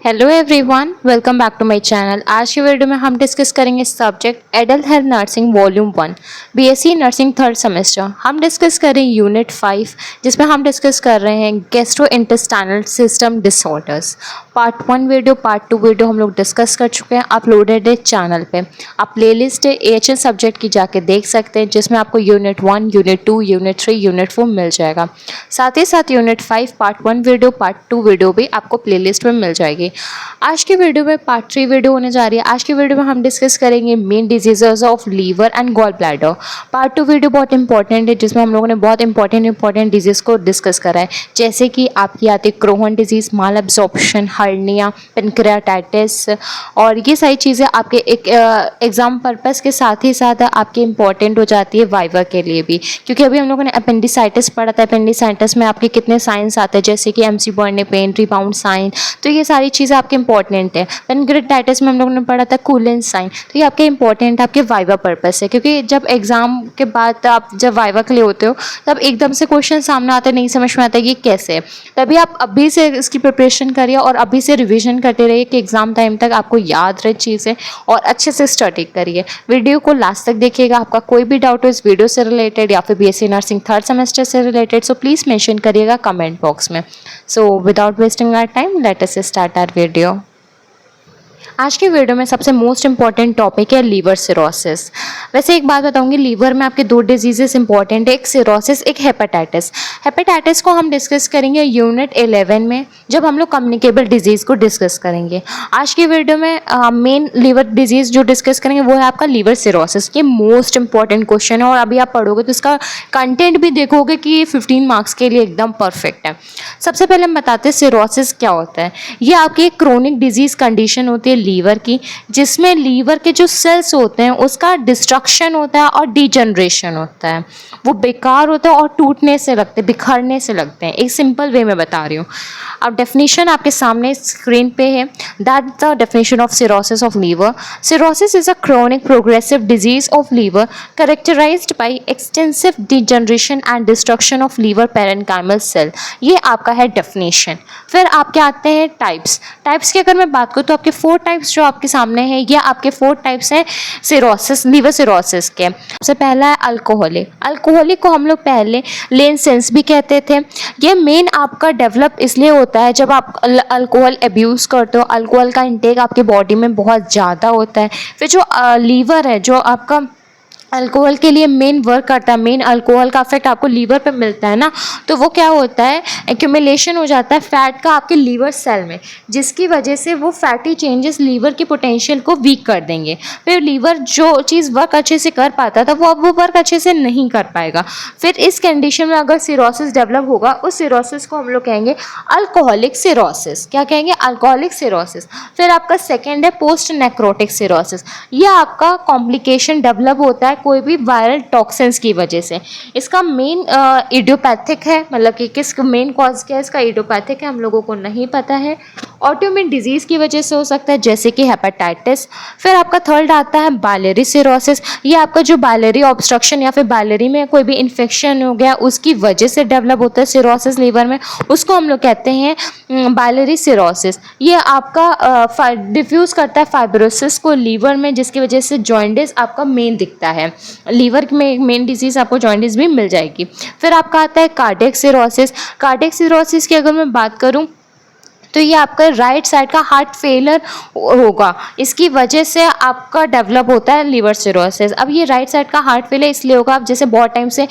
Hello everyone, welcome back to my channel. आज की video में हम डिस्कस करेंगे subject adult health nursing volume 1 BSc nursing third semester. हम डिस्कस करें यूनिट 5 जिसमें हम डिस्कस कर रहे हैं gastrointestinal system disorders. Part 1 video part 2 video हम लोग डिस्कस कर चुके हैं, अपलोडेड है चैनल पे। आप प्लेलिस्ट है एएचएल सब्जेक्ट की जाके देख सकते हैं जिसमें आपको यूनिट 1, यूनिट 2, यूनिट 3, यूनिट 4 मिल जाएगा। साथ ही साथ unit 5 part 1 video part 2 video भी आपको प्लेलिस्ट में मिल जाएगी। आज की वीडियो में पार्ट 3 वीडियो होने जा रही है। आज की वीडियो में हम डिस्कस करेंगे main diseases of liver and gall bladder. Part 2 video बहुत इंपॉर्टेंट है जिसमें हम लोगों ने बहुत इंपॉर्टेंट डिजीज को डिस्कस करा है, जैसे कि आपकी आती है क्रोहन डिजीज, माल एब्जॉर्प्शन, हर्निया, पेनक्रियाटाइटिस, और ये सारी चीज़ें आपके एक एग्जाम पर्पस के साथ ही साथ आपके इंपॉर्टेंट हो जाती है वाइवा के लिए भी, क्योंकि अभी हम लोगों ने अपेंडिसाइटिस पढ़ा था। अपेंडिसाइटिस में आपके कितने साइंस आते हैं, जैसे कि McBurney pain, rebound sign, तो ये सारी चीज़ें आपके इंपॉर्टेंट है। पेनक्रियाटाइटिस में हम लोगों ने पढ़ा था कूलन साइन, तो ये आपके इंपॉर्टेंट आपके वाइवा पर्पस है, क्योंकि जब एग्जाम के बाद आप जब वाइवा के लिए होते हो तब एकदम से क्वेश्चन सामने आते नहीं समझ में आता ये कैसे है, तभी आप अभी से इसकी प्रिपरेशन करिए और अभी से रिविजन करते रहिए कि एग्जाम टाइम तक आपको याद रहे चीज़ें, और अच्छे से स्टडी करिए। वीडियो को लास्ट तक देखिएगा। आपका कोई भी डाउट हो इस वीडियो से रिलेटेड या फिर बीएससी नर्सिंग थर्ड सेमेस्टर से रिलेटेड, सो प्लीज़ मेंशन करिएगा कमेंट बॉक्स में। So without wasting our time let us start our video. आज की वीडियो में सबसे मोस्ट इंपॉर्टेंट टॉपिक है लीवर सिरोसिस। वैसे एक बात बताऊंगी, लीवर में आपके दो डिजीजेस इंपॉर्टेंट है, एक सिरोसिस, एक हेपेटाइटिस। हेपेटाइटिस को हम डिस्कस करेंगे यूनिट 11 में, जब हम लोग कम्युनिकेबल डिजीज़ को डिस्कस करेंगे। आज की वीडियो में मेन लीवर डिजीज़ जो डिस्कस करेंगे वो है आपका लीवर सिरोसिस। ये मोस्ट इंपॉर्टेंट क्वेश्चन है और अभी आप पढ़ोगे तो इसका कंटेंट भी देखोगे कि ये 15 मार्क्स के लिए एकदम परफेक्ट है। सबसे पहले हम बताते हैं सिरोसिस क्या होता है। ये आपकी एक क्रोनिक डिजीज़ कंडीशन होती है लीवर की, जिसमें लीवर के जो सेल्स होते हैं उसका डिस्ट्रक्शन होता है और डिजनरेशन होता है। वो बेकार होता है और टूटने से लगते हैं, बिखरने से लगते हैं। एक सिंपल वे में बता रही हूँ। अब डेफिनेशन आपके सामने स्क्रीन पे है। That the definition of cirrhosis of liver. Cirrhosis is a chronic progressive disease of liver characterised by extensive degeneration and destruction of liver parenchymal cell. ये आपका है डेफिनेशन। फिर आपके आते हैं टाइप्स। टाइप्स की अगर मैं बात करूँ तो आपके 4 टाइप्स जो आपके सामने है, ये आपके 4 टाइप्स हैं सिरोसिस, लीवर सिरोसिस के। सबसे पहला है अल्कोहलिक। अल्कोहलिक को हम लोग पहले लेन सेंस भी कहते थे। ये मेन आपका डेवलप इसलिए होता है जब आप अल्कोहल अब्यूज़ करते हो, अल्कोहल का इंटेक आपकी बॉडी में बहुत ज़्यादा होता है। फिर जो लीवर है, जो आपका अल्कोहल के लिए मेन वर्क करता है, मेन अल्कोहल का इफेक्ट आपको लीवर पे मिलता है ना, तो वो क्या होता है, एक्यूमुलेशन हो जाता है फैट का आपके लीवर सेल में, जिसकी वजह से वो फैटी चेंजेस लीवर की पोटेंशियल को वीक कर देंगे। फिर लीवर जो चीज़ वर्क अच्छे से कर पाता था वो अब वो वर्क अच्छे से नहीं कर पाएगा। फिर इस कंडीशन में अगर सिरोसिस डेवलप होगा, उस सिरोसिस को हम लोग कहेंगे अल्कोहलिक सिरोसिस। क्या कहेंगे? Alcoholic cirrhosis. फिर आपका सेकेंड है पोस्ट नेक्रोटिक सिरोसिस। ये आपका कॉम्प्लिकेशन डेवलप होता है कोई भी वायरल टॉक्सिन्स की वजह से। इसका मेन इडियोपैथिक है, मतलब कि किस मेन कॉज क्या है इसका, इडियोपैथिक है, हम लोगों को नहीं पता है। ऑटोइम्यून डिजीज़ की वजह से हो सकता है, जैसे कि हेपेटाइटिस। फिर आपका थर्ड आता है बायलरी सिरोसिस। ये आपका जो बायलरी ऑब्स्ट्रक्शन या फिर बायलरी में कोई भी इन्फेक्शन हो गया उसकी वजह से डेवलप होता है सिरोसिस लीवर में, उसको हम लोग कहते हैं बायलरी सिरोसिस। ये आपका डिफ्यूज़ करता है फाइब्रोसिस को लीवर में, जिसकी वजह से जॉइंटिस आपका मेन दिखता है। लीवर में मेन डिजीज़ आपको जॉइंटिस भी मिल जाएगी। फिर आपका आता है कार्डियक सिरोसिस। कार्डियक सिरोसिस की अगर मैं बात करूं तो ये आपका राइट साइड का हार्ट फेलियर होगा, इसकी वजह से आपका डेवलप होता है लीवर सिरोसिस। अब ये राइट साइड का हार्ट फेलियर इसलिए होगा, आप जैसे बहुत टाइम से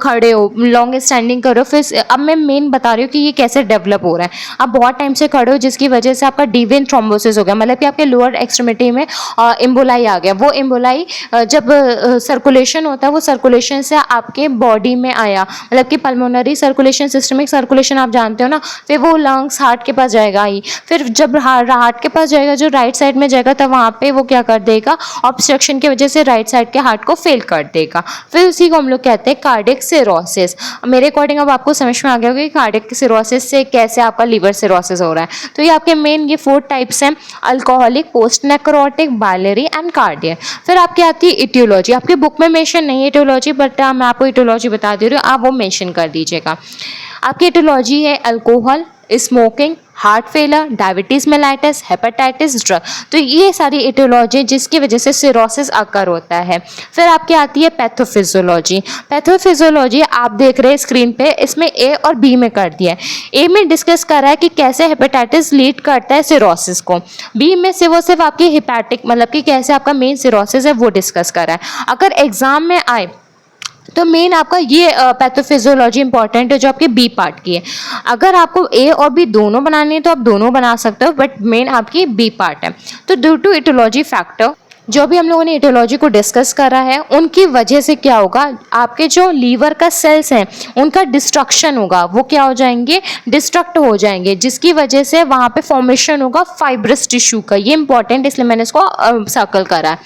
खड़े हो, लॉन्ग स्टैंडिंग कर रहे हो। फिर अब मैं मेन बता रही हूँ कि ये कैसे डेवलप हो रहा है। आप बहुत टाइम से खड़े हो जिसकी वजह से आपका डीवेन थ्रोम्बोसिस हो गया, मतलब कि आपके लोअर एक्सट्रीमिटी में एम्बोलाई आ गया। वो एम्बोलाई जब सर्कुलेशन होता है, वो सर्कुलेशन से आपके बॉडी में आया, मतलब कि पल्मोनरी सर्कुलेशन, सिस्टमिक सर्कुलेशन आप जानते हो ना, फिर वो लंग्स हार्ट के पास जाएगा ही। फिर जब हार्ट के पास जाएगा, जो राइट साइड में जाएगा, तब वहाँ पे वो क्या कर देगा, ऑब्स्ट्रक्शन की वजह से राइट साइड के हार्ट को फेल कर देगा। फिर उसी को हम लोग कहते हैं कार्डियक सिरोसिस। मेरे अकॉर्डिंग अब आपको समझ में आ गया होगा कि कार्डियक सिरोसिस से कैसे आपका लीवर सिरोसिस हो रहा है। तो ये आपके मेन ये 4 टाइप्स हैं, alcoholic, post necrotic, biliary and cardiac. फिर आपकी आती है इटियोलॉजी। आपकी बुक में मेंशन नहीं है इटियोलॉजी, बट मैं आपको इटियोलॉजी बता दे रही हूँ, आप वो मेंशन कर दीजिएगा। आपकी इटियोलॉजी है alcohol, smoking, heart failure, diabetes mellitus, hepatitis, drug. तो ये सारी एटियोलॉजी जिसकी वजह से सिरोसिस अकर होता है। फिर आपकी आती है पैथोफिजियोलॉजी। पैथोफिजियोलॉजी आप देख रहे हैं स्क्रीन पे, इसमें ए और बी में कर दिया है। ए में डिस्कस कर रहा है कि कैसे हेपेटाइटिस लीड करता है सिरोसिस को। बी में से वो सिर्फ आपकी हिपैटिक मतलब कि कैसे आपका मेन सिरोसिस है वो डिस्कस कर रहा है। अगर एग्जाम में आए तो मेन आपका ये पैथोफिजियोलॉजी इंपॉर्टेंट है जो आपके बी पार्ट की है। अगर आपको ए और बी दोनों बनानी है तो आप दोनों बना सकते हो, बट मेन आपकी बी पार्ट है। तो ड्यू टू इटियोलॉजी फैक्टर जो भी हम लोगों ने इटियोलॉजी को डिस्कस करा है उनकी वजह से क्या होगा, आपके जो लीवर का सेल्स हैं उनका डिस्ट्रक्शन होगा, वो क्या हो जाएंगे, डिस्ट्रक्ट हो जाएंगे, जिसकी वजह से वहाँ पे फॉर्मेशन होगा फाइब्रस टिश्यू का। ये इंपॉर्टेंट इसलिए मैंने इसको सर्कल करा है।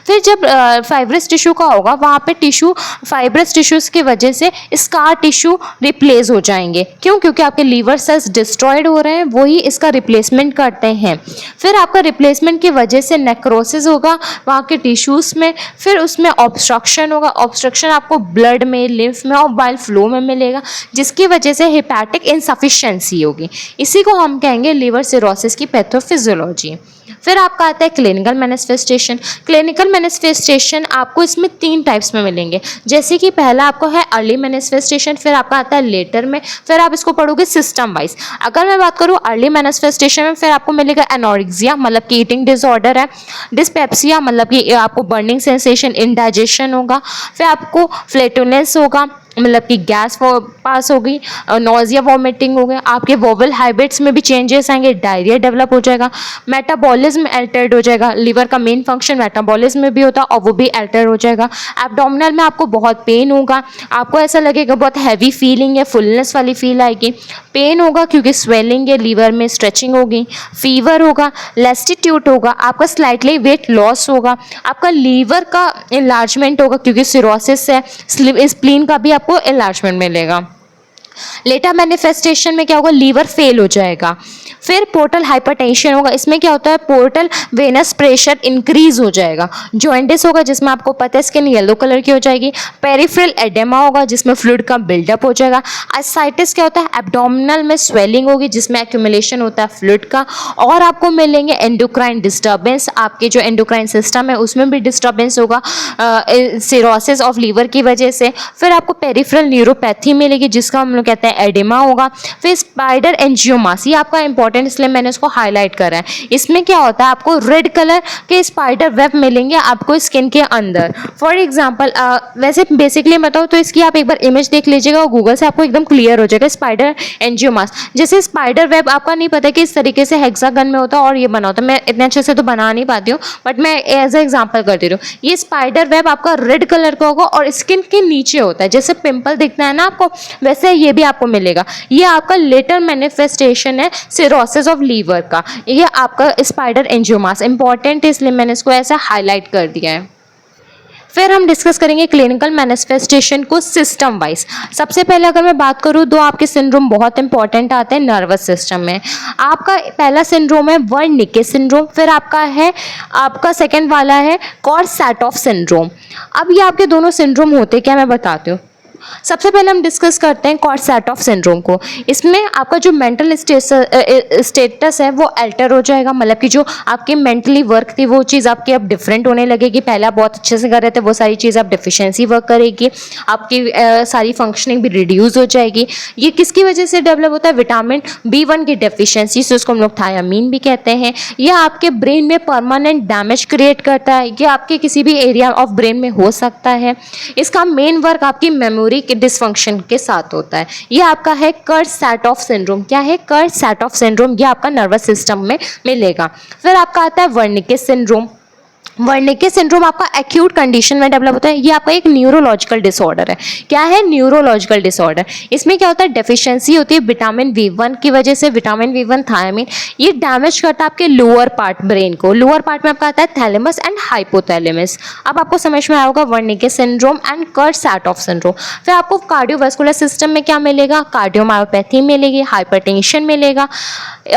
फिर जब फाइब्रस टिश्यू का होगा वहाँ पे टिश्यू फाइब्रस टिश्यूज़ की वजह से स्कार टिश्यू रिप्लेस हो जाएंगे। क्यों? क्योंकि आपके लीवर सेल्स डिस्ट्रॉयड हो रहे हैं, वही इसका रिप्लेसमेंट करते हैं। फिर आपका रिप्लेसमेंट की वजह से नेक्रोसिस होगा वहाँ के टिश्यूज़ में, फिर उसमें ऑब्स्ट्रक्शन होगा। ऑब्स्ट्रक्शन आपको ब्लड में, लिम्फ में और बाइल फ्लो में मिलेगा, जिसकी वजह से हेपेटिक इनसफिशिएंसी होगी। इसी को हम कहेंगे लिवर सिरोसिस की पैथोफिजियोलॉजी। फिर आपका आता है क्लिनिकल मैनिफेस्टेशन। क्लिनिकल मैनिफेस्टेशन आपको इसमें 3 टाइप्स में मिलेंगे, जैसे कि पहला आपको है अर्ली मैनिफेस्टेशन, फिर आपका आता है लेटर में, फिर आप इसको पढ़ोगे सिस्टम वाइज। अगर मैं बात करूँ अर्ली मैनिफेस्टेशन में, फिर आपको मिलेगा एनोरेक्सिया मतलब कि ईटिंग डिसऑर्डर है, डिस्पेप्सिया मतलब कि आपको बर्निंग सेंसेशन, इंडाइजेशन होगा, फिर आपको फ्लैटुलेंस होगा मतलब कि गैस पास होगी, नोजिया वॉमिटिंग हो गया, आपके वोवल हैबिट्स में भी चेंजेस आएंगे, डायरिया डेवलप हो जाएगा, मेटाबॉलिज्म अल्टर्ड हो जाएगा। लीवर का मेन फंक्शन मेटाबॉलिज्म में भी होता है और वो भी अल्टर हो जाएगा। एब्डोमिनल में आपको बहुत पेन होगा, आपको ऐसा लगेगा बहुत हैवी फीलिंग है, फुलनेस वाली फील आएगी, पेन होगा क्योंकि स्वेलिंग है, लीवर में स्ट्रेचिंग होगी, फीवर होगा, लेस्टिट्यूट होगा, आपका स्लाइटली वेट लॉस होगा, आपका लीवर का इन्लार्जमेंट होगा क्योंकि सिरोसिस है, स्प्लीन का भी आपको इन्लार्जमेंट मिलेगा। लेटर मैनिफेस्टेशन में क्या होगा, लीवर फेल हो जाएगा। फिर पोर्टल हाइपरटेंशन होगा, इसमें क्या होता है पोर्टल वेनस प्रेशर इंक्रीज हो जाएगा। जॉइंटिस होगा जिसमें आपको पता है स्किन येलो कलर की हो जाएगी। पेरिफेरल एडेमा होगा जिसमें फ्लूइड का बिल्डअप हो जाएगा। एसाइटिस क्या होता है, एब्डोमिनल में स्वेलिंग होगी जिसमें एक्यूमुलेशन होता है फ्लूइड का। और आपको मिलेंगे एंडोक्राइन डिस्टर्बेंस, आपके जो एंडोक्राइन सिस्टम है उसमें भी डिस्टर्बेंस होगा सिरोसिस ऑफ लीवर की वजह से। फिर आपको पेरिफेरल न्यूरोपैथी मिलेगी जिसका हम लोग कहते हैं एडेमा होगा। फिर स्पाइडर एंजियोमास, ये आपका इंपॉर्टेंट इसलिए मैंने इसको हाईलाइट करा है। इसमें क्या होता है, आपको रेड कलर के स्पाइडर वेब मिलेंगे आपको स्किन के अंदर। फॉर एग्जांपल वैसे बेसिकली बताओ तो इसकी आप एक बार इमेज देख लीजिएगा और गूगल से आपको एकदम क्लियर हो जाएगा। स्पाइडर एंजियोमास जैसे स्पाइडर वेब आपका नहीं पता कि इस तरीके से हेक्सागन में होता है और ये बना होता है। मैं इतने अच्छे से तो बना नहीं पाती हूँ बट मैं एज ए एग्जाम्पल कर दे रही हूँ। ये स्पाइडर वेब आपका रेड कलर का होगा और स्किन के नीचे होता है, जैसे पिंपल दिखता है ना आपको वैसे ये भी आपको मिलेगा। ये आपका लेटर मैनिफेस्टेशन है सिरोसिस ऑफ लीवर का। ये आपका स्पाइडर एंजियोमास इंपॉर्टेंट है इसलिए मैंने इसको ऐसा हाईलाइट कर दिया है। फिर हम डिस्कस करेंगे क्लिनिकल मैनिफेस्टेशन को सिस्टम वाइज। सबसे पहले अगर मैं बात करूँ दो आपके सिंड्रोम बहुत इंपॉर्टेंट आते हैं नर्वस सिस्टम में। आपका पहला सिंड्रोम है वर्निके सिंड्रोम, फिर आपका सेकंड वाला है कॉर्सैटॉफ सिंड्रोम। अब ये आपके दोनों सिंड्रोम होते क्या मैं बताती हूँ। सबसे पहले हम डिस्कस करते हैं कॉर्सैटॉफ सिंड्रोम को। इसमें आपका जो मेंटल स्टेटस है वो अल्टर हो जाएगा, मतलब कि जो आपकी मेंटली वर्क थी वो चीज़ आपकी अब डिफरेंट होने लगेगी। पहले आप बहुत अच्छे से कर रहे थे वो सारी चीज़ आप डिफिशिएंसी वर्क करेगी, आपकी सारी फंक्शनिंग भी रिड्यूस हो जाएगी। ये किसकी वजह से डेवलप होता है, विटामिन B1 की डेफिशिएंसी से, उसको हम लोग थायामीन भी कहते हैं। यह आपके ब्रेन में परमानेंट डैमेज क्रिएट करता है, ये आपके किसी भी एरिया ऑफ ब्रेन में हो सकता है। इसका मेन वर्क आपकी मेमोरी के डिसफंक्शन के साथ होता है। ये आपका है कॉर्सैटॉफ सिंड्रोम। क्या है कॉर्सैटॉफ सिंड्रोम, ये आपका नर्वस सिस्टम में मिलेगा। फिर आपका आता है वर्निके सिंड्रोम। वर्निके सिंड्रोम आपका एक्यूट कंडीशन में डेवलप होता है। ये आपका एक न्यूरोलॉजिकल डिसऑर्डर है। क्या है, न्यूरोलॉजिकल डिसऑर्डर। इसमें क्या होता है, डेफिशिएंसी होती है विटामिन B1 की वजह से। विटामिन B1 थायामीन ये डैमेज करता है आपके लोअर पार्ट ब्रेन को। लोअर पार्ट में आपका आता है थैलेमस एंड हाइपोथैलेमस। अब आपको समझ में आया होगा वर्निके सिंड्रोम एंड कॉर्सैटॉफ सिंड्रोम। फिर आपको कार्डियोवास्कुलर सिस्टम में क्या मिलेगा, कार्डियोमायोपैथी मिलेगी, हाइपरटेंशन मिलेगा।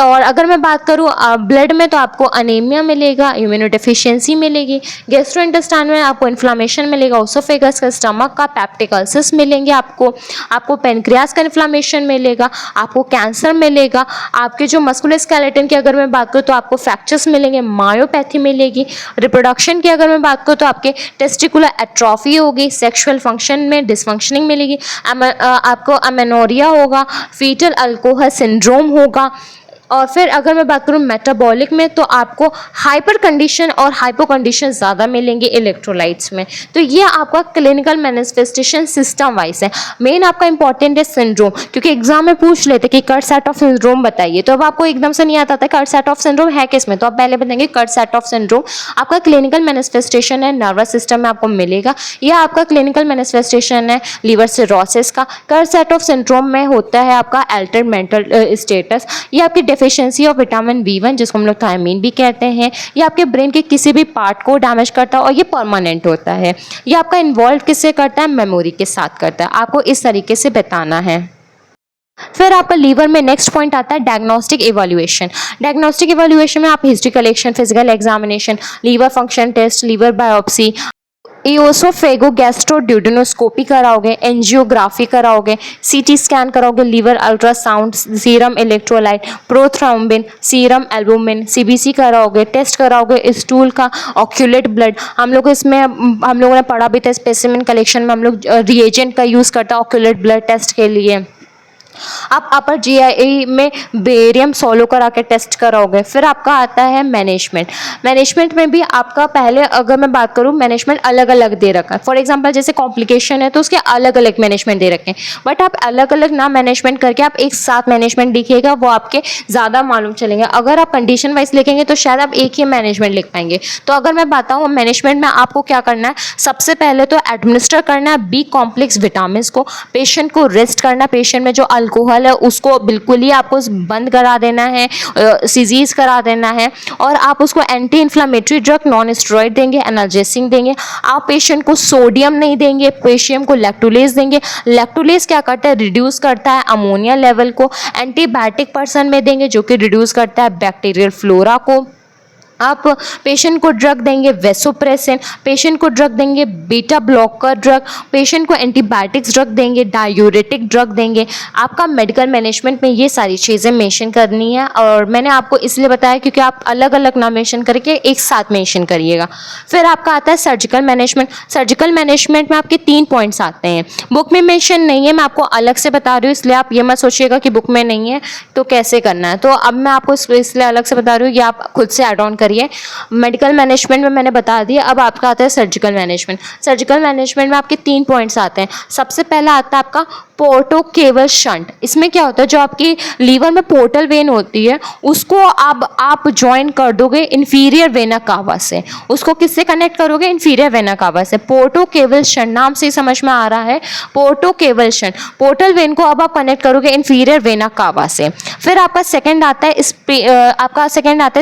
और अगर मैं बात करूँ ब्लड में तो आपको अनीमिया मिलेगा, इम्यूनोडेफिशिएंसी मिलेगी, गैस्ट्रोइंटेस्टाइन में आपको इन्फ्लामेशन मिलेगा, ओसोफेगस का, स्टमक का, पेप्टिक अल्सर्स मिलेंगे आपको पेनक्रियास का इन्फ्लामेशन मिलेगा, आपको कैंसर मिलेगा, आपके जो मस्कुलर स्केलेटन की अगर मैं बात करूँ तो आपको फ्रैक्चर्स मिलेंगे, मायोपैथी मिलेगी, रिप्रोडक्शन की अगर मैं बात करूँ तो आपके टेस्टिकुलर एट्रोफी होगी, सेक्सुअल फंक्शन में डिसफंक्शनिंग मिलेगी, आपको अमेनोरिया होगा, फीटल अल्कोहल सिंड्रोम होगा। और फिर अगर मैं बात करूँ मेटाबॉलिक में तो आपको हाइपर कंडीशन और हाइपो कंडीशन ज़्यादा मिलेंगे इलेक्ट्रोलाइट्स में। तो ये आपका क्लिनिकल मैनिफेस्टेशन सिस्टम वाइज है। मेन आपका इंपॉर्टेंट है सिंड्रोम, क्योंकि एग्जाम में पूछ लेते कि कर्ट-सैटॉफ सिंड्रोम बताइए, तो अब आपको एकदम से नहीं आता था कर्ट-सैटॉफ सिंड्रोम है किस में, तो आप पहले बताएंगे कर्ट-सैटॉफ सिंड्रोम आपका क्लिनिकल मैनिफेस्टेशन है, नर्वस सिस्टम में आपको मिलेगा। यह आपका क्लिनिकल मैनिफेस्टेशन है लिवर सिरोसिस का। कर्ट-सैटॉफ सिंड्रोम में होता है आपका अल्टर्ड मेंटल स्टेटस, ये आपकी डेफिशिएंसी ऑफ विटामिन B1 जिसको हम लोग थायमीन भी कहते हैं, ये आपके ब्रेन के किसी भी पार्ट को डैमेज करता है और ये परमानेंट होता है। ये आपका इन्वॉल्व किससे करता है, मेमोरी के साथ करता है। आपको इस तरीके से बताना है। फिर आपका लीवर में नेक्स्ट पॉइंट आता है डायग्नोस्टिक इवैल्यूएशन। डायग्नोस्टिक इवैल्यूएशन में आप history collection, physical examination, liver function test, liver biopsy, oesophagogastroduodenoscopy कराओगे, एंजियोग्राफी कराओगे, सीटी स्कैन कराओगे, liver ultrasound, serum electrolyte, prothrombin, serum albumin, CBC कराओगे, टेस्ट कराओगे स्टूल का, ऑक्यूलेट ब्लड। हम लोगों ने पढ़ा भी था स्पेसिमेन कलेक्शन में हम लोग रिएजेंट का यूज़ करता है ऑक्यूलेट ब्लड टेस्ट के लिए। आप अपर जीआई में बेरियम सोलो करा के टेस्ट कराओगे। फिर आपका आता है मैनेजमेंट। मैनेजमेंट में भी आपका पहले अगर मैं बात करूँ मैनेजमेंट अलग अलग दे रखा है। फॉर एग्जांपल जैसे कॉम्प्लिकेशन है तो उसके अलग अलग मैनेजमेंट दे रखे हैं, बट आप अलग अलग ना मैनेजमेंट करके आप एक साथ मैनेजमेंट लिखिएगा, वो आपके ज़्यादा मालूम चलेंगे। अगर आप कंडीशन वाइज लिखेंगे तो शायद आप एक ही मैनेजमेंट लिख पाएंगे। तो अगर मैं बताऊँ मैनेजमेंट में आपको क्या करना है, सबसे पहले तो एडमिनिस्टर करना है बी कॉम्प्लेक्स विटामिन को, पेशेंट को रेस्ट करना, पेशेंट में जो अल्कोहल है उसको बिल्कुल ही आपको बंद करा देना है, सीजीज करा देना है, और आप उसको anti inflammatory drug non steroid देंगे, एनाल्जेसिक देंगे। आप पेशेंट को सोडियम नहीं देंगे, पेशेंट को लैक्टोलेज देंगे। लैक्टोलेज क्या करता है, रिड्यूस करता है अमोनिया लेवल को। एंटीबायोटिक पर्सन में देंगे जो कि रिड्यूस करता है बैक्टीरियल फ्लोरा को। आप पेशेंट को ड्रग देंगे वेसोप्रेसिन, पेशेंट को ड्रग देंगे बीटा ब्लॉकर ड्रग, पेशेंट को एंटीबायोटिक्स ड्रग देंगे, डायूरेटिक ड्रग देंगे। आपका मेडिकल मैनेजमेंट में ये सारी चीज़ें मेंशन करनी है, और मैंने आपको इसलिए बताया क्योंकि आप अलग अलग ना मेंशन करके एक साथ मेंशन करिएगा। फिर आपका आता है सर्जिकल मैनेजमेंट। सर्जिकल मैनेजमेंट में आपके 3 पॉइंट्स आते हैं, बुक में मेंशन नहीं है, मैं आपको अलग से बता रही हूँ, इसलिए आप ये मत सोचिएगा कि बुक में नहीं है तो कैसे करना है। तो अब मैं आपको इसलिए अलग से बता रही हूँ, ये आप खुद से एड ऑन करिए। मेडिकल मैनेजमेंट में मैंने बता दिया, अब आपका आता है सर्जिकल मैनेजमेंट। सर्जिकल मैनेजमेंट में आपके 3 पॉइंट्स आते हैं। सबसे पहला आता है आपका पोर्टोकेवल शंट। इसमें क्या होता है, जो आपकी लीवर में पोर्टल वेन होती है उसको आप ज्वाइन कर दोगे इंफीरियर वेना कावा से। उसको किससे कनेक्ट करोगे, इंफीरियर वेना कावा से। पोर्टोकेवल शंट नाम से ही समझ में आ रहा है, पोर्टोकेवल शंट, पोर्टल वेन को अब आप कनेक्ट करोगे इंफीरियर वेना कावा से। फिर आपका सेकंड आता है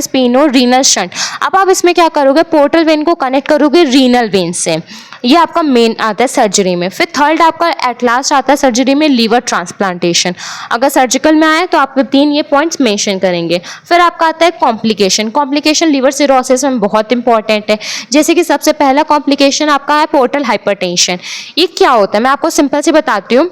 स्पिनो रीनल शंट। अब आप इसमें क्या करोगे, पोर्टल वेन को कनेक्ट करोगे रीनल वेन से। ये आपका मेन आता है सर्जरी में। फिर थर्ड आपका एट लास्ट आता है सर्जरी में लीवर ट्रांसप्लांटेशन। अगर सर्जिकल में आए तो आपको 3 ये पॉइंट्स मेंशन करेंगे। फिर आपका आता है कॉम्प्लिकेशन। कॉम्प्लिकेशन लीवर सिरोसिस में बहुत इंपॉर्टेंट है। जैसे कि सबसे पहला कॉम्प्लिकेशन आपका है पोर्टल हाइपरटेंशन। ये क्या होता है मैं आपको सिंपल से बताती हूँ।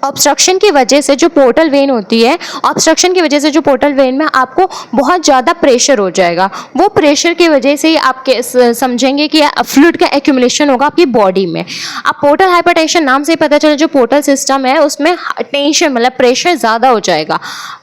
ऑब्स्ट्रक्शन की वजह से जो पोर्टल वेन होती है, ऑब्स्ट्रक्शन की वजह से जो पोर्टल वेन में आपको बहुत ज़्यादा प्रेशर हो जाएगा। वो प्रेशर की वजह से ही आपके समझेंगे कि फ्लूइड का एक्यूमुलेशन होगा आपकी बॉडी में। आप पोर्टल हाइपरटेंशन नाम से ही पता चला, जो पोर्टल सिस्टम है उसमें टेंशन मतलब प्रेशर ज़्यादा हो जाएगा।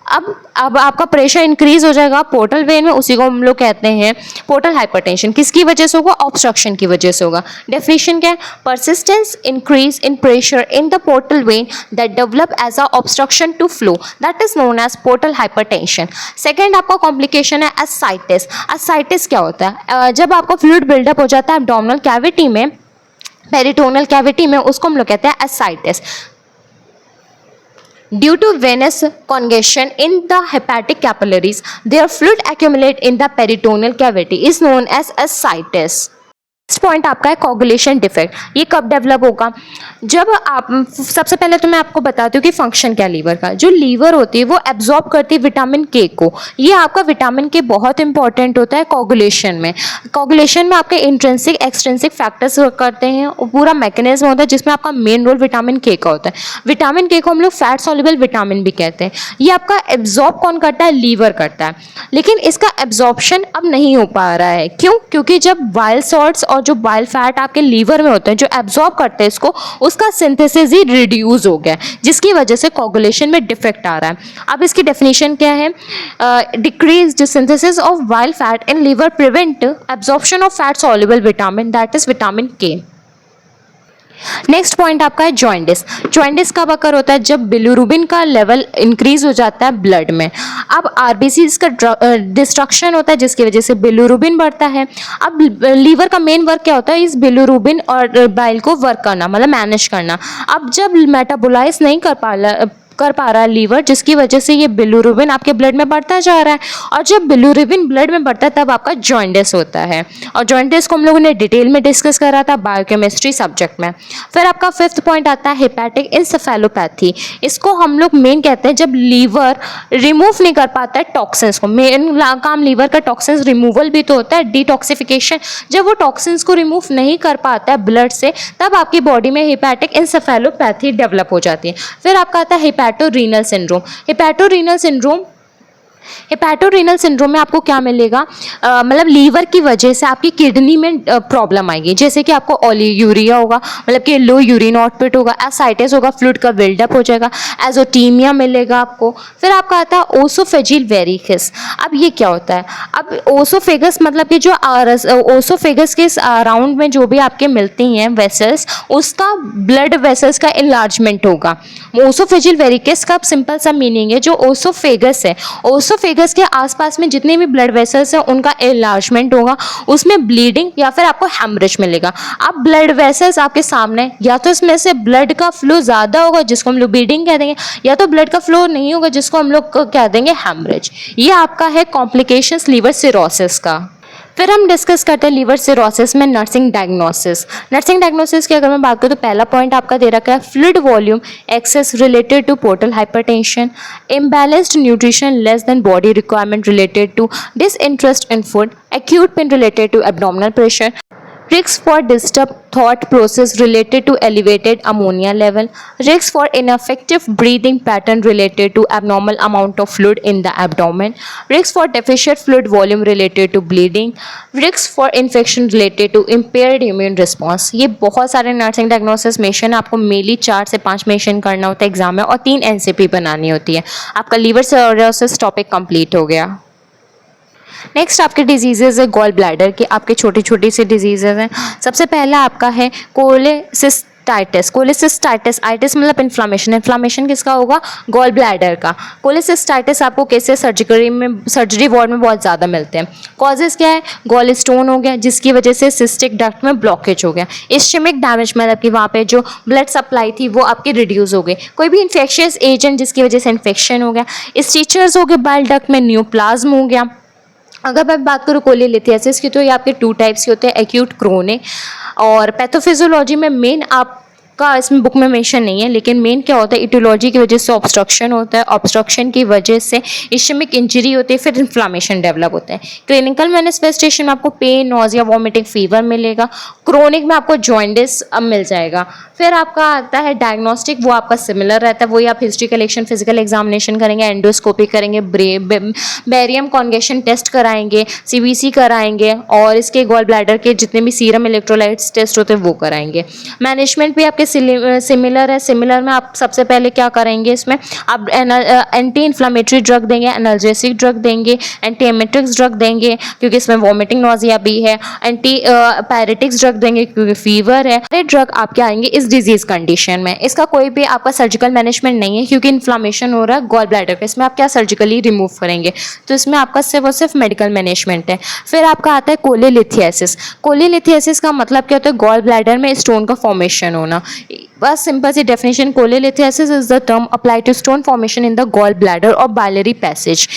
अब आपका प्रेशर इंक्रीज हो जाएगा पोर्टल वेन में, उसी को हम लोग कहते हैं पोर्टल हाइपरटेंशन। किसकी वजह से होगा, ऑब्स्ट्रक्शन की वजह से होगा। डेफिनेशन क्या है, persistence increase in pressure in the portal vein that develop as a obstruction to flow, that is known as portal hypertension. Second आपका कॉम्प्लिकेशन है एसाइटिस। एसाइटिस क्या होता है, जब आपका फ्लूइड बिल्डअप हो जाता है एब्डोमिनल कैविटी में, पेरिटोनियल कैविटी में, उसको हम लोग कहते हैं ascites. Due to venous congestion in the hepatic capillaries, their fluid accumulate in the peritoneal cavity is known as ascites. Next point आपका है कोगुलेशन डिफेक्ट। ये कब डेवलप होगा? जब आप, सबसे पहले तो मैं आपको बताती हूँ कि फंक्शन क्या लीवर का। जो लीवर होती है वो एब्जॉर्ब करती है विटामिन के को। ये आपका विटामिन के बहुत इंपॉर्टेंट होता है कोगुलेशन में। कोगुलेशन में आपके इंट्रिंसिक एक्सट्रिंसिक फैक्टर्स वर्क करते हैं और पूरा मैकेनिज्म होता है जिसमें आपका मेन रोल विटामिन के का होता है। विटामिन के को हम लोग फैट सॉल्युबल विटामिन भी कहते हैं। ये आपका एब्जॉर्ब कौन करता है? लीवर करता है। लेकिन इसका एब्जॉर्प्शन अब नहीं हो पा रहा है। क्यों? क्योंकि जब बाइल सॉल्ट्स और जो बाइल फैट आपके लीवर में होते हैं जो एब्जॉर्ब करते हैं इसको, उसका सिंथेसिस ही रिड्यूस हो गया, जिसकी वजह से कोगुलेशन में डिफेक्ट आ रहा है। अब इसकी डेफिनेशन क्या है? Decrease synthesis of bile fat in liver prevent absorption of fat soluble vitamin, that is vitamin K. Next point आपका है जॉइंडिस। जॉइंडिस कब अकर होता है? जब बिलिरुबिन का लेवल इंक्रीज हो जाता है ब्लड में। अब आरबीसीज का डिस्ट्रक्शन होता है जिसकी वजह से बिलिरुबिन बढ़ता है। अब लीवर का मेन वर्क क्या होता है? इस बिलिरुबिन और बाइल को वर्क करना, मतलब मैनेज करना। अब जब मेटाबोलाइज नहीं कर पा रहा है लीवर, जिसकी वजह से ये बिलिरुबिन आपके ब्लड में बढ़ता जा रहा है, और जब बिलिरुबिन ब्लड में बढ़ता है तब आपका जॉइंडिस होता है। और जॉइंडिस को हम लोगों ने डिटेल में डिस्कस करा था बायोकेमिस्ट्री सब्जेक्ट में। फिर आपका फिफ्थ पॉइंट आता है हेपेटिक इंसेफेलोपैथी। इसको हम लोग मेन कहते हैं जब लीवर रिमूव नहीं कर पाता है टॉक्सिन्स को। मेन काम लीवर का टॉक्सिन्स रिमूवल भी तो होता है, डिटॉक्सिफिकेशन। जब वो टॉक्सिन्स को रिमूव नहीं कर पाता है ब्लड से, तब आपकी बॉडी में हेपेटिक इंसेफेलोपैथी डेवलप हो जाती है। फिर आपका आता है हेपेटोरीनल सिंड्रोम। हेपेटोरीनल सिंड्रोम में आपको क्या मिलेगा? मतलब लीवर की वजह से आपकी किडनी में प्रॉब्लम आएगी, जैसे कि आपको ओलियूरिया होगा, मतलब कि लो यूरिन आउटपुट होगा, एसाइटिस होगा, फ्लूइड का बिल्डअप हो जाएगा, एजोटीमिया मिलेगा आपको। फिर आपका आता है ओसोफेजियल वेरिकस। अब ये क्या होता है? अब ओसोफेगस मतलब कि जो ओसोफेगस के अराउंड में जो भी आपके मिलती हैं वेसल्स, उसका ब्लड वेसल्स का इन्लार्जमेंट होगा। ओसोफेजियल वेरिकस का सिंपल सा मीनिंग है जो ओसोफेगस है, ओसोफेगस के आसपास में जितने भी ब्लड वेसल्स हैं उनका एनलार्जमेंट होगा, उसमें ब्लीडिंग या फिर आपको हेमरेज मिलेगा। अब ब्लड वेसल्स आपके सामने, या तो इसमें से ब्लड का फ्लो ज़्यादा होगा जिसको हम लोग ब्लीडिंग कह देंगे, या तो ब्लड का फ्लो नहीं होगा जिसको हम लोग कह देंगे हेमरेज। ये आपका है कॉम्प्लिकेशंस लीवर सिरोसिस का। फिर हम डिस्कस करते हैं लीवर सिरोसिस में नर्सिंग डायग्नोसिस। नर्सिंग डायग्नोसिस की अगर मैं बात करूँ तो पहला पॉइंट आपका दे रखा है fluid volume excess related to portal hypertension, imbalanced nutrition less than body requirement related to disinterest in food, acute pain related to abdominal pressure, risks for disturbed thought process related to elevated ammonia level, risks for ineffective breathing pattern related to abnormal amount of fluid in the abdomen, risks for deficient fluid volume related to bleeding, risks for infection related to impaired immune response। ये बहुत सारे nursing diagnosis mention आपको mainly 4 से 5 mention करना होता है exam में, और 3 एनसीपी बनानी होती है। आपका लीवर सिरोसिस टॉपिक कंप्लीट हो गया। नेक्स्ट आपके डिजीजेज है गॉल ब्लैडर के, आपके छोटी छोटी सी डिजीजेज हैं। सबसे पहला आपका है कोलेसिस्टाइटिस। कोलेसिस्टाइटिस, आइटिस मतलब इन्फ्लामेशन, इन्फ्लामेशन किसका होगा? गॉल ब्लैडर का। कोलेसिस्टाइटिस आपको कैसे सर्जरी वार्ड में बहुत ज़्यादा मिलते हैं। कॉजेज क्या है? गॉल स्टोन हो गया जिसकी वजह से सिस्टिक डक्ट में ब्लॉकेज हो गया। इस्चेमिक डैमेज मतलब कि वहाँ पे जो ब्लड सप्लाई थी वो आपकी रिड्यूस हो गई। कोई भी इन्फेक्शियस एजेंट जिसकी वजह से इन्फेक्शन हो गया। स्टिचर्स हो गए बाइल डक्ट में, न्यूप्लाज्म हो गया। अगर मैं बात करूँ कोलेलिथियासिस की तो ये आपके 2 टाइप्स के होते हैं, एक्यूट क्रोनिक। और पैथोफिजियोलॉजी में मेन आपका इसमें बुक में मेंशन नहीं है, लेकिन मेन क्या होता है, इटियोलॉजी की वजह से ऑब्स्ट्रक्शन होता है, ऑब्स्ट्रक्शन की वजह से इस्चेमिक इंजरी होती है, फिर इन्फ्लामेशन डेवलप होता है। क्लिनिकल मैनिफेस्टेशन में आपको पेन, नोजिया, वॉमिटिंग, फीवर मिलेगा। क्रोनिक में आपको जॉइंडिस अब मिल जाएगा। फिर आपका आता है डायग्नोस्टिक, वो आपका सिमिलर रहता है, वही आप हिस्ट्री कलेक्शन, फिजिकल एग्जामिनेशन करेंगे, एंडोस्कोपी करेंगे, बेरियम कॉन्गेशन टेस्ट कराएंगे, सीबीसी कराएंगे, और इसके गॉल ब्लैडर के जितने भी सीरम इलेक्ट्रोलाइट्स टेस्ट होते हैं वो कराएंगे। मैनेजमेंट भी आपके सिमिलर है। सिमिलर में आप सबसे पहले क्या करेंगे, इसमें आप एंटी इन्फ्लामेटरी ड्रग देंगे, एनाल्जेसिक ड्रग देंगे, एंटी एमेटिक्स ड्रग देंगे क्योंकि इसमें वॉमिटिंग, नोजिया भी है, एंटी पायरेटिक्स ड्रग देंगे क्योंकि फीवर है। ये ड्रग आपके आएंगे इस डिजीज कंडीशन में। इसका कोई भी आपका सर्जिकल मैनेजमेंट नहीं है क्योंकि इन्फ्लामेशन हो रहा है गॉल ब्लैडर का। इसमें आप क्या सर्जिकली रिमूव करेंगे, तो इसमें आपका सिर्फ और सिर्फ मेडिकल मैनेजमेंट है। फिर आपका आता है कोलेलिथियासिस। कोलेलिथियासिस का मतलब क्या होता है? गॉल ब्लैडर में स्टोन का फॉर्मेशन होना। बस सिंपल सी definition, cholelithiasis is the term apply to stone formation in the gall bladder और बाइलरी पैसेज।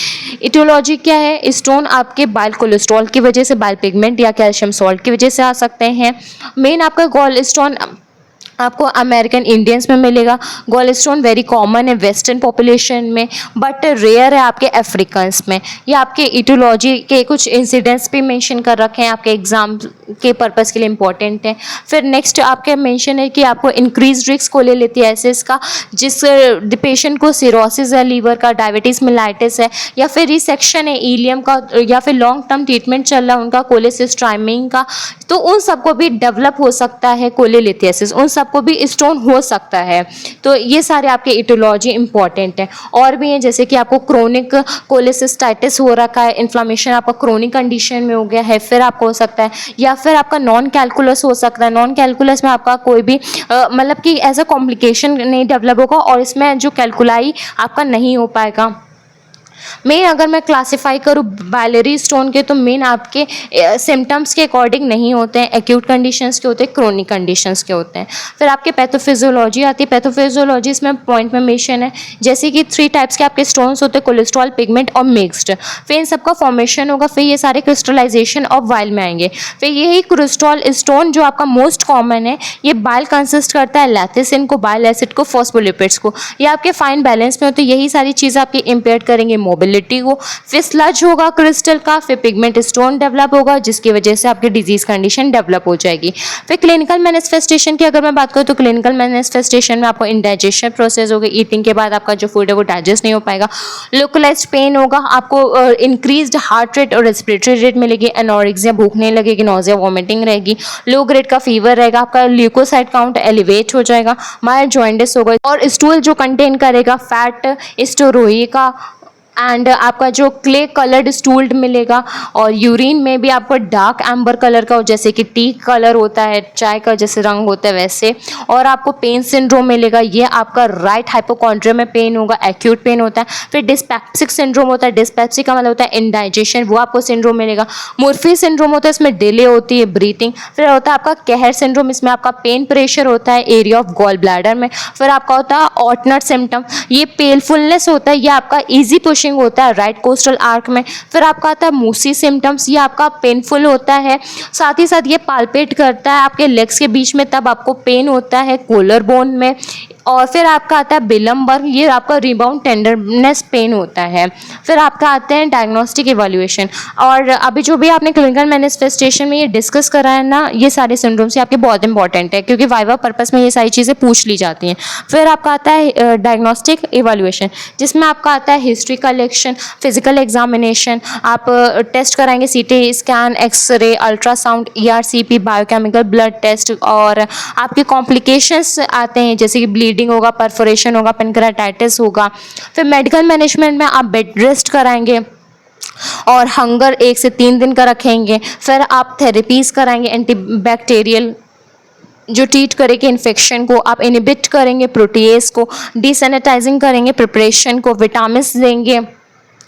इटियोलॉजी क्या है? स्टोन आपके बाइल कोलेस्ट्रॉल की वजह से, बाइल पिगमेंट या कैल्शियम सॉल्ट की वजह से आ सकते हैं। मेन आपका गॉल स्टोन आपको अमेरिकन इंडियंस में मिलेगा। गॉल स्टोन वेरी कॉमन है वेस्टर्न पॉपुलेशन में, बट रेयर है आपके अफ्रीकन्स में। ये आपके इटियोलॉजी के कुछ इंसिडेंट्स भी मेंशन कर रखे हैं, आपके एग्जाम के पर्पस के लिए इंपॉर्टेंट है। फिर नेक्स्ट आपके मेंशन है कि आपको इंक्रीज रिस्क कोलेलिथियासिस का, जिस पेशेंट को सिरोसिस है लीवर का, डायबिटीज मेलाइटिस है, या फिर रिसेक्शन है इलियम का, या फिर लॉन्ग टर्म ट्रीटमेंट चल रहा है उनका कोलेसिस्ट्राइमिंग का, तो उन सबको भी डेवलप हो सकता है कोलेलिथियासिस, उन सबको भी स्टोन हो सकता है। तो ये सारे आपके इटियोलॉजी इंपॉर्टेंट है। और भी हैं जैसे कि आपको क्रोनिक कोलेसिस्टाइटिस हो रखा है, इन्फ्लामेशन आपका क्रोनिक कंडीशन में हो गया है, फिर आपको हो सकता है, या फिर आपका नॉन कैलकुलस हो सकता है। नॉन कैलकुलस में आपका कोई भी मतलब कि ऐसा कॉम्प्लिकेशन नहीं डेवलप होगा और इसमें जो कैलकुलाई आपका नहीं हो पाएगा। मेन अगर मैं क्लासिफाई करूँ बाइलरी स्टोन के, तो मेन आपके सिम्टम्स के अकॉर्डिंग नहीं होते हैं, एक्यूट कंडीशंस के होते हैं, क्रोनिक कंडीशंस के होते हैं। फिर आपके पैथोफिजियोलॉजी आती है। पैथोफिजियोलॉजी इसमें पॉइंट में मेंशन है जैसे कि 3 टाइप्स के आपके स्टोन्स होते हैं, कोलेस्ट्रॉल, पिगमेंट और मिक्स्ड। फिर इन सबका फॉर्मेशन होगा, फिर ये सारे क्रिस्टलाइजेशन ऑफ बाइल में आएंगे। फिर यही क्रिस्टल स्टोन जो आपका मोस्ट कॉमन है, ये बाइल कंसिस्ट करता है लैथिसिन को, बाइल एसिड को, फॉस्फोलिपिड्स को। ये आपके फाइन बैलेंस में होते हैं, यही सारी चीज़ें आपकी इम्पेयर करेंगे मोबिलिटी को। फिर स्लज होगा क्रिस्टल का, फिर पिगमेंट स्टोन डेवलप होगा जिसकी वजह से आपकी डिजीज कंडीशन डेवलप हो जाएगी। फिर क्लिनिकल मैनिफेस्टेशन की अगर मैं बात करूँ तो क्लिनिकल मैनिफेस्टेशन में आपको इंडाइजेशन प्रोसेस होगा, ईटिंग के बाद आपका जो फूड है वो डाइजेस्ट नहीं हो पाएगा। लोकलाइज्ड पेन होगा, आपको इंक्रीज्ड हार्ट रेट और रेस्पिरेटरी रेट मिलेगी, एनोरेक्सिया, भूख नहीं लगेगी, नोजिया, वॉमिटिंग रहेगी, लो ग्रेड का फीवर रहेगा, आपका ल्यूकोसाइड काउंट एलिवेट हो जाएगा, माइल्ड जॉइंटिस होगा, और स्टूल जो कंटेन करेगा फैट, स्टोरोई का, एंड आपका जो क्ले कलर्ड स्टूल्ड मिलेगा। और यूरिन में भी आपको डार्क एम्बर कलर का, जैसे कि टी कलर होता है, चाय का जैसे रंग होता है वैसे। और आपको पेन सिंड्रोम मिलेगा, ये आपका राइट हाइपोकॉन्ड्रिया में पेन होगा, एक्यूट पेन होता है। फिर डिस्पेप्सिक सिंड्रोम होता है, डिस्पेप्सिक का मतलब होता है इंडाइजेशन, वो आपको सिंड्रोम मिलेगा। मुर्फी सिंड्रोम होता है, इसमें डिले होती है ब्रीथिंग। फिर होता है आपका कहर सिंड्रोम, इसमें आपका पेन प्रेशर होता है एरिया ऑफ गॉल ब्लैडर में। फिर आपका होता है ऑटनर सिम्टम, ये पेलफुलनेस होता है, ये आपका ईजी पुशिंग होता है राइट कोस्टल आर्क में। फिर आपका आता है मूसी सिम्टम्स, ये आपका पेनफुल होता है, साथ ही साथ ये पाल्पेट करता है आपके लेग्स के बीच में, तब आपको पेन होता है कोलर बोन में। और फिर आपका आता है बिलम्बर, ये आपका रिबाउंड टेंडरनेस पेन होता है। फिर आपका आते हैं डायग्नोस्टिक इवैल्यूएशन। और अभी जो भी आपने क्लिनिकल मैनिफेस्टेशन में ये डिस्कस करा है ना, ये सारे सिंड्रोम्स आपके बहुत इंपॉर्टेंट है क्योंकि वाइवा पर्पस में ये सारी चीज़ें पूछ ली जाती हैं। फिर आपका आता है डायग्नोस्टिक इवैल्यूएशन, जिसमें आपका आता है हिस्ट्री कलेक्शन, फिजिकल एग्जामिनेशन, आप टेस्ट कराएंगे CT scan, X-ray, ultrasound, ERCP, biochemical blood test. और आपके कॉम्प्लिकेशंस आते हैं जैसे कि ब्लीडिंग होगा, परफोरेशन होगा, पेनक्रेटाइटिस होगा। फिर मेडिकल मैनेजमेंट में आप बेड रेस्ट कराएंगे और हंगर 1 से 3 दिन का रखेंगे। फिर आप थेरेपीज कराएंगे, एंटीबैक्टीरियल जो ट्रीट करेंगे इन्फेक्शन को, आप इनहिबिट करेंगे प्रोटीएस को, डिसैनिटाइजिंग करेंगे प्रिपरेशन को, विटामिन्स देंगे,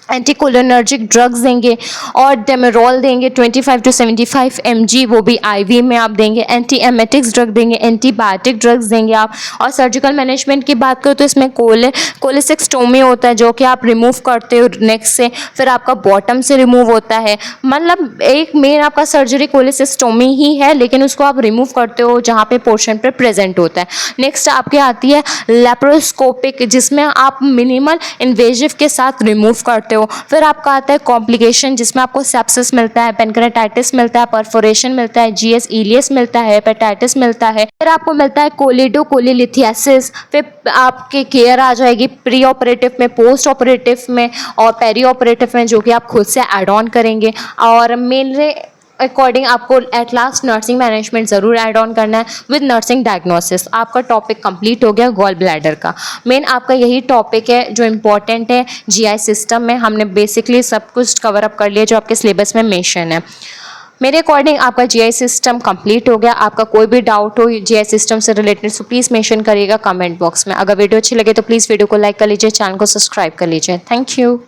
एंटीकोलिनर्जिक ड्रग्स देंगे और डेमेरोल देंगे 25 to 75 mg, वो भी IV में आप देंगे। एंटी एमेटिक्स ड्रग देंगे, एंटीबायोटिक ड्रग्स देंगे आप। और सर्जिकल मैनेजमेंट की बात करो तो इसमें कोलेसेक्टोमी होता है जो कि आप रिमूव करते हो नेक से, फिर आपका बॉटम से रिमूव होता है। मतलब एक मेन आपका सर्जरी कोलेसेक्टोमी ही है, लेकिन उसको आप रिमूव करते हो जहाँ पे पोर्शन पे प्रेजेंट होता है। नेक्स्ट आपके आती है लेप्रोस्कोपिक, जिसमें आप मिनिमल इन्वेजिव के साथ रिमूव करते हो। फिर आपका आता है कॉम्प्लिकेशन, जिसमें आपको सेप्सिस मिलता है, पेनक्रेटाइटिस मिलता है, परफोरेशन मिलता है, GS इलियस मिलता है, हेपेटाइटिस मिलता है। फिर आपको मिलता है कोलिडोकोलिलिथियासिस। फिर आपके केयर आ जाएगी प्री ऑपरेटिव में, पोस्ट ऑपरेटिव में और पेरी ऑपरेटिव में, जो कि आप खुद से ऐड ऑन करेंगे। और मेनली अकॉर्डिंग आपको एट लास्ट नर्सिंग मैनेजमेंट ज़रूर ऐड ऑन करना है विद नर्सिंग डायग्नोसिस। आपका टॉपिक कंप्लीट हो गया गॉल ब्लैडर का। मेन आपका यही टॉपिक है जो इम्पॉर्टेंट है GI सिस्टम में। हमने बेसिकली सब कुछ कवर अप कर लिया जो आपके सिलेबस में मेंशन है। मेरे अकॉर्डिंग आपका GI सिस्टम कंप्लीट हो गया। आपका कोई भी डाउट हो GI सिस्टम से रिलेटेड तो प्लीज़ मेंशन करिएगा कमेंट बॉक्स में। अगर वीडियो अच्छी लगे तो प्लीज़ वीडियो को लाइक कर लीजिए, चैनल को सब्सक्राइब कर लीजिए। Thank you.